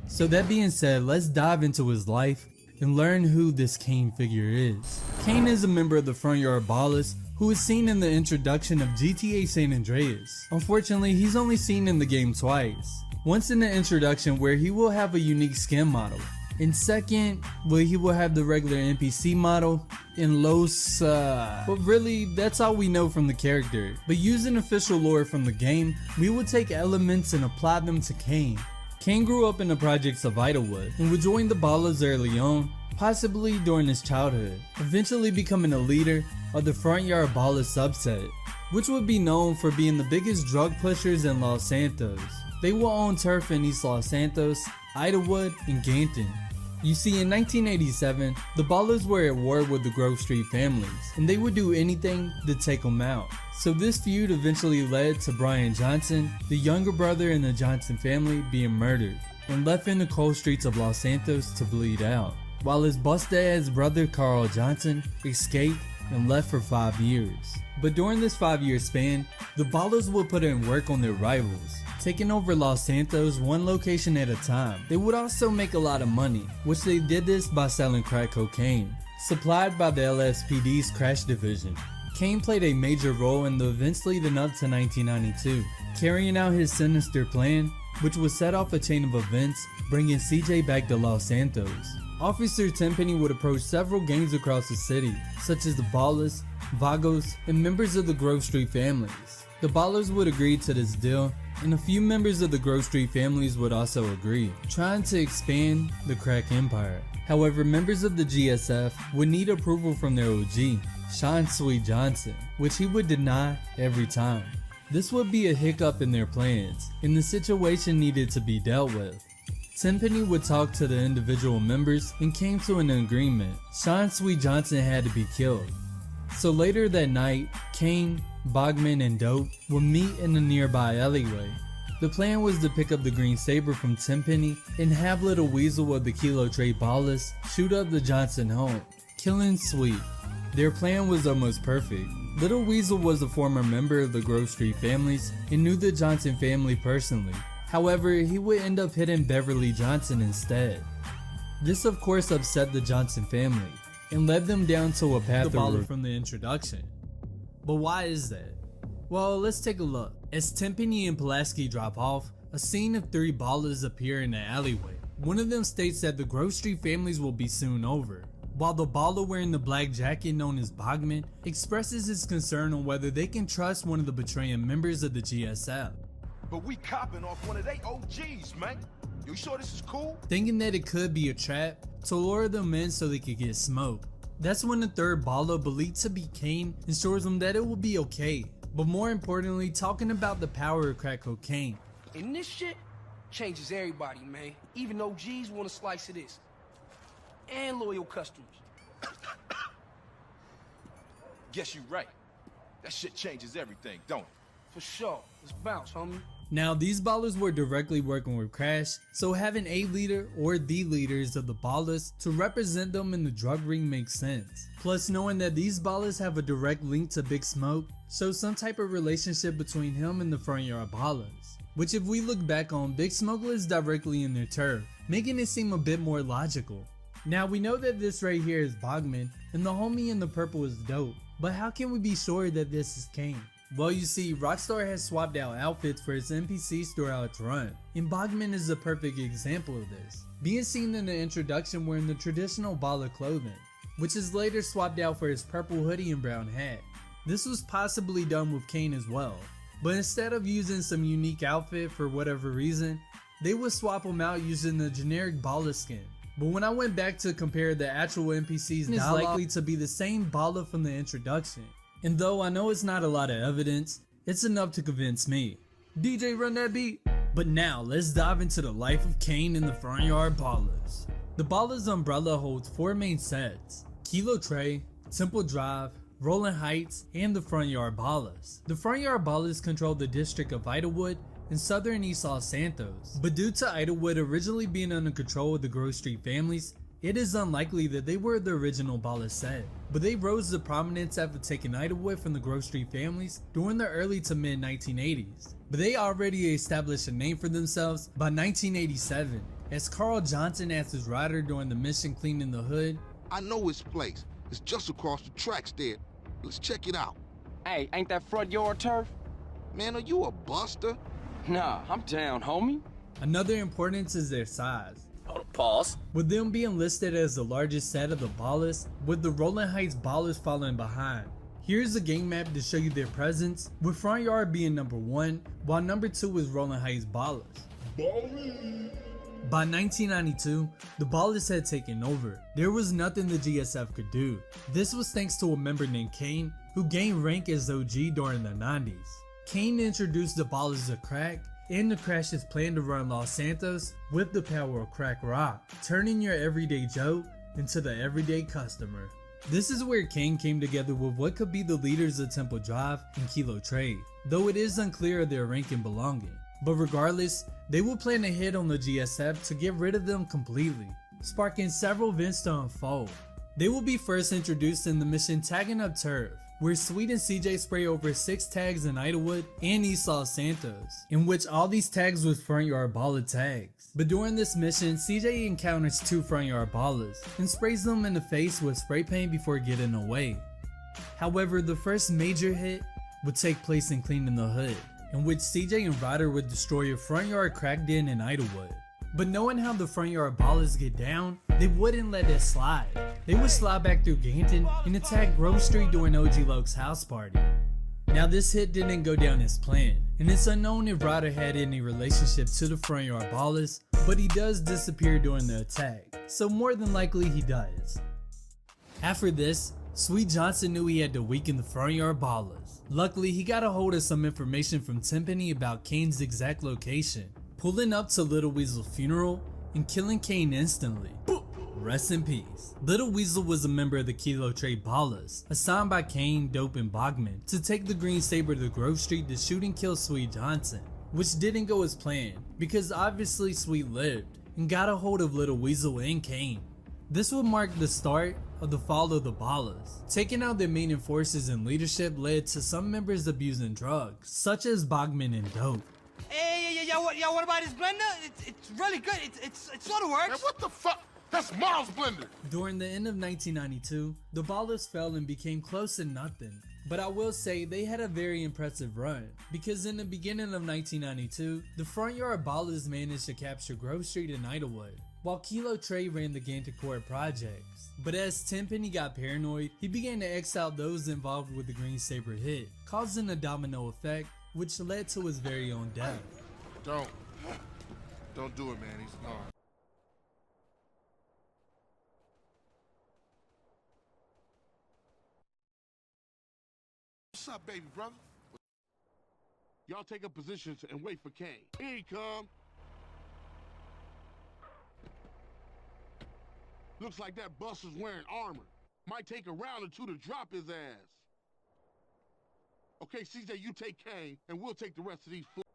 So that being said, let's dive into his life and learn who this Kane figure is. Kane is a member of the Front Yard Ballas who is seen in the introduction of GTA San Andreas. Unfortunately, he's only seen in the game twice. Once in the introduction where he will have a unique skin model, and second, where he will have the regular NPC model in Los but really, that's all we know from the character. But using official lore from the game, we will take elements and apply them to Kane. Kane grew up in the projects of Idlewood and would join the Ballas early on, possibly during his childhood, eventually becoming a leader of the Front Yard Ballas subset, which would be known for being the biggest drug pushers in Los Santos. They will own turf in East Los Santos, Idlewood, and Ganton. You see, in 1987, the Ballas were at war with the Grove Street families, and they would do anything to take them out. So this feud eventually led to Brian Johnson, the younger brother in the Johnson family, being murdered and left in the cold streets of Los Santos to bleed out, while his busted-ass brother Carl Johnson escaped and left for 5 years. But during this 5-year span, the Ballas would put in work on their rivals, taking over Los Santos one location at a time. They would also make a lot of money, which they did this by selling crack cocaine, supplied by the LSPD's crash division. Kane played a major role in the events leading up to 1992, carrying out his sinister plan, which would set off a chain of events bringing CJ back to Los Santos. Officer Tenpenny would approach several gangs across the city, such as the Ballas, Vagos, and members of the Grove Street families. The Ballas would agree to this deal, and a few members of the Grove Street families would also agree, trying to expand the crack empire. However, members of the GSF would need approval from their OG, Sean Sweet Johnson, which he would deny every time. This would be a hiccup in their plans, and the situation needed to be dealt with. Tenpenny would talk to the individual members and came to an agreement. Sean Sweet Johnson had to be killed. So later that night, Kane, Bogman, and Dope would meet in a nearby alleyway. The plan was to pick up the green saber from Tenpenny and have Little Weasel of the Kilo Trade Ballas shoot up the Johnson home, killing Sweet. Their plan was almost perfect. Little Weasel was a former member of the Grove Street families and knew the Johnson family personally. However, he would end up hitting Beverly Johnson instead. This of course upset the Johnson family and led them down to a path from the introduction. But why is that? Well, let's take a look. As Tenpenny and Pulaski drop off, a scene of 3 Ballas appear in the alleyway. One of them states that the Grove Street families will be soon over, while the Balla wearing the black jacket known as Bogman expresses his concern on whether they can trust one of the betraying members of the GSF. But we copping off one of they OGs, man. You sure this is cool? Thinking that it could be a trap to lure them in so they could get smoked. That's when the third Balla, believed to be Kane, assures them that it will be okay. But more importantly, talking about the power of crack cocaine. And this shit changes everybody, man. Even OGs want a slice of this. And loyal customers. Guess you're right. That shit changes everything, don't it? For sure. Let's bounce, homie. Now, these Ballas were directly working with Crash, so having a leader or the leaders of the Ballas to represent them in the drug ring makes sense. Plus, knowing that these Ballas have a direct link to Big Smoke shows some type of relationship between him and the Front Yard Ballas, which if we look back on, Big Smoke lives directly in their turf, making it seem a bit more logical. Now, we know that this right here is Bogman, and the homie in the purple is Dope, but how can we be sure that this is Kane? Well, you see, Rockstar has swapped out outfits for its NPCs throughout its run, and Bogman is a perfect example of this, being seen in the introduction wearing the traditional Balla clothing, which is later swapped out for his purple hoodie and brown hat. This was possibly done with Kane as well, but instead of using some unique outfit for whatever reason, they would swap him out using the generic Balla skin. But when I went back to compare the actual NPCs, it's likely to be the same Balla from the introduction. And though I know it's not a lot of evidence, it's enough to convince me. DJ, run that beat! But now, let's dive into the life of Kane in the Front Yard Ballas. The Ballas umbrella holds 4 main sets: Kilo Tray, Temple Drive, Rolling Heights, and the Front Yard Ballas. The Front Yard Ballas control the district of Idlewood in southern East Los Santos, but due to Idlewood originally being under control of the Grove Street families, It is unlikely that they were the original Ballas set, but they rose to prominence after taking Idlewood from the Grove Street families during the early to mid 1980s. But they already established a name for themselves by 1987, as Carl Johnson asked his rider during the mission cleaning the hood, I know his place. It's just across the tracks there. Let's check it out. Hey, ain't that front yard turf? Man, are you a buster? Nah, I'm down, homie. Another importance is their size, Hold on, pause. with them being listed as the largest set of the Ballas, with the Rolling Heights Ballas falling behind. Here's a game map to show you their presence, with Front Yard being number 1, while number 2 is Rolling Heights Ballas. By 1992, the Ballas had taken over. There was nothing the GSF could do. This was thanks to a member named Kane, who gained rank as OG during the 90s. Kane introduced the Ballas to crack, and to crash his plan to run Los Santos with the power of crack rock, turning your everyday Joe into the everyday customer. This is where Kane came together with what could be the leaders of Temple Drive and Kilo Trade, though it is unclear of their rank and belonging. But regardless, they will plan a hit on the GSF to get rid of them completely, sparking several events to unfold. They will be first introduced in the mission Tagging Up Turf, where Sweet and CJ spray over 6 tags in Idlewood and East Los Santos, in which all these tags with Front Yard Balla tags. But during this mission, CJ encounters 2 Front Yard Ballas and sprays them in the face with spray paint before getting away. However, the first major hit would take place in Cleaning the Hood, in which CJ and Ryder would destroy a Front Yard crack den in Idlewood. But knowing how the Front Yard Ballas get down, they wouldn't let it slide. They would slide back through Ganton and attack Grove Street during OG Loke's house party. Now this hit didn't go down as planned, and it's unknown if Ryder had any relationship to the Front Yard Ballas, but he does disappear during the attack, so more than likely he does. After this, Sweet Johnson knew he had to weaken the Front Yard Ballas. Luckily, he got a hold of some information from Timpani about Kane's exact location, pulling up to Little Weasel's funeral and killing Kane instantly. Rest in peace. Little Weasel was a member of the Kilo Trade Ballas, assigned by Kane, Dope, and Bogman to take the Green Saber to Grove Street to shoot and kill Sweet Johnson, which didn't go as planned, because obviously Sweet lived and got a hold of Little Weasel and Kane. This would mark the start of the fall of the Ballas. Taking out their main enforcers and leadership led to some members abusing drugs, such as Bogman and Dope. Hey, what about this blender? It's really good. It sort of works. Man, what the fuck? That's Miles' blender. During the end of 1992, the Ballas fell and became close to nothing. But I will say they had a very impressive run, because in the beginning of 1992, the Front Yard Ballas managed to capture Grove Street and Idlewood, while Kilo Trade ran the Ganton Court projects. But as Timpani got paranoid, he began to X out those involved with the Green Saber hit, causing a domino effect, which led to his very own death. Don't do it, man. He's not. What's up, baby brother? Y'all take up positions and wait for Kane. Here he come. Looks like that bus is wearing armor. Might take a round or 2 to drop his ass. Okay, CJ, you take Kane, and we'll take the rest of these fools.